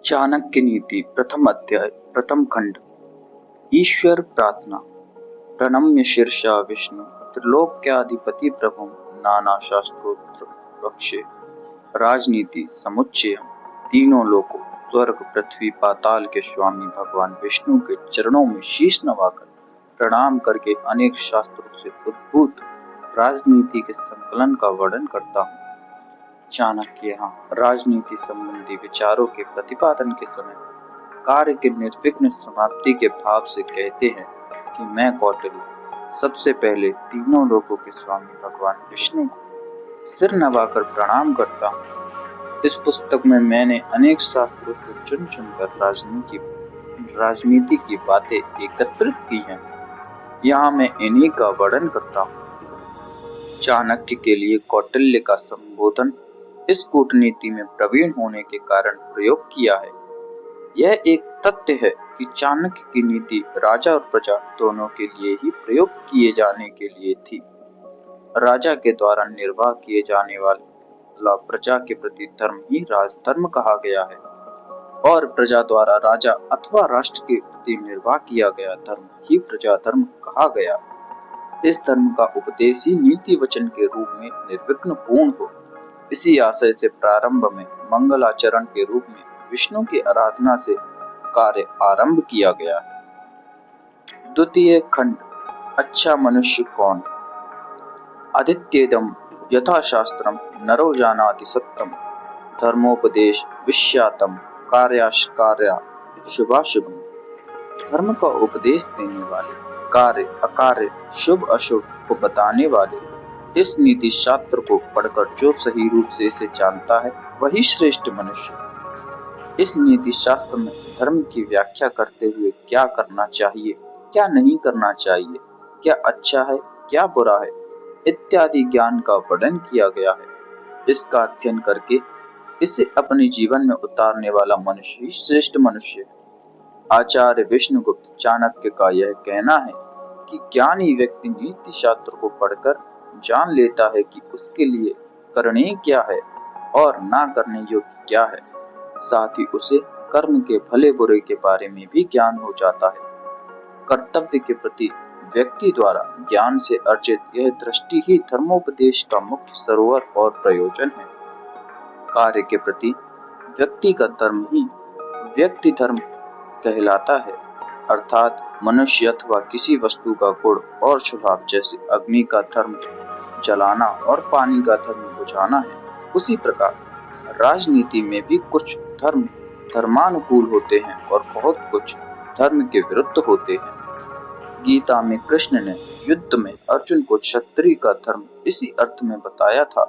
चाणक्य नीति प्रथम अध्याय प्रथम खंड। ईश्वर प्रार्थना। प्रणम्य शीर्षा विष्णु त्रिलोक्याधिपति प्रभु नाना शास्त्रोत्र वक्षे। राजनीति समुच्चय। तीनों लोकों स्वर्ग पृथ्वी पाताल के स्वामी भगवान विष्णु के चरणों में शीश नवाकर प्रणाम करके अनेक शास्त्रों से उद्भूत राजनीति के संकलन का वर्णन करता हूँ। चाणक्य यहाँ राजनीति संबंधी विचारों के प्रतिपादन के समय कार्य के निर्विघ्न समाप्ति के भाव से कहते हैं कि मैं कौटिल्य सबसे पहले तीनों लोकों के स्वामी भगवान विष्णु को सिर नवाकर प्रणाम करता हूँ। इस पुस्तक में मैंने अनेक शास्त्रों से चुन चुनकर राजनीति की बातें एकत्रित की हैं। यहाँ मैं इन्हीं का वर्णन करता हूँ। चाणक्य के लिए कौटिल्य का संबोधन इस कूटनीति में प्रवीण होने के कारण प्रयोग किया है। यह एक तथ्य है कि चाणक्य की नीति राजा और प्रजा दोनों के लिए ही प्रयोग किए जाने के लिए थी। राजा के द्वारा निर्वाह किए जाने वाला प्रजा के प्रति धर्म ही राजधर्म कहा गया है और प्रजा द्वारा राजा अथवा राष्ट्र के प्रति निर्वाह किया गया धर्म ही प्रजा धर्म कहा गया। इस धर्म का उपदेश ही नीति वचन के रूप में निर्विघ्न पूर्ण हो, इसी आशय से प्रारंभ में मंगलाचरण के रूप में विष्णु की आराधना से कार्य आरंभ किया गया है। द्वितीय खंड। अच्छा मनुष्य कौन। आदित्येदम यथाशास्त्रम नरो जानाति सत्यम धर्मोपदेश विश्यातम कार्याशकार्या शुभाशुभम। धर्म का उपदेश देने वाले, कार्य अकार्य शुभ अशुभ को बताने वाले इस नीति शास्त्र को पढ़कर जो सही रूप से इसे जानता है वही श्रेष्ठ मनुष्य। इस नीति शास्त्र में धर्म की व्याख्या करते हुए क्या करना चाहिए, क्या नहीं करना चाहिए, क्या अच्छा है, क्या बुरा है इत्यादि ज्ञान का वर्णन किया गया है। इसका अध्ययन करके इसे अपने जीवन में उतारने वाला मनुष्य ही श्रेष्ठ मनुष्य है। आचार्य विष्णुगुप्त चाणक्य का यह कहना है कि ज्ञानी व्यक्ति नीति शास्त्र को पढ़कर जान लेता है कि उसके लिए करने क्या है और ना करने योग्य क्या है। साथ ही उसे कर्म के भले बुरे के बारे में भी ज्ञान हो जाता है। कर्तव्य के प्रति व्यक्ति द्वारा ज्ञान से अर्जित यह दृष्टि ही धर्मोपदेश का मुख्य सरोवर और प्रयोजन है। कार्य के प्रति व्यक्ति का धर्म ही व्यक्ति धर्म कहलाता है, अर्थात मनुष्य अथवा किसी वस्तु का गुण और स्वभाव जैसे अग्नि का धर्म जलाना और पानी का धर्म बुझाना है, उसी प्रकार राजनीति में भी कुछ धर्म धर्मानुकूल होते हैं और बहुत कुछ धर्म के विरुद्ध होते हैं। गीता में कृष्ण ने युद्ध में अर्जुन को क्षत्रिय का धर्म इसी अर्थ में बताया था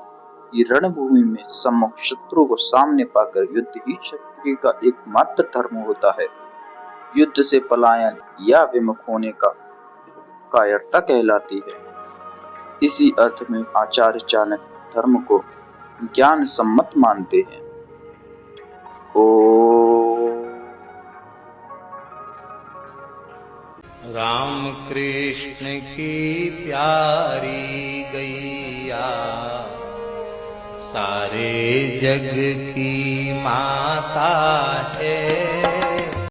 कि रणभूमि में सम्मुख शत्रु को सामने पाकर युद्ध ही क्षत्रिय का एकमात्र धर्म होता है। युद्ध से पलायन या विमुख होने का कायरता कहलाती है। इसी अर्थ में आचार्य चाणक्य धर्म को ज्ञान सम्मत मानते हैं। राम कृष्ण की प्यारी गैया सारे जग की माता है।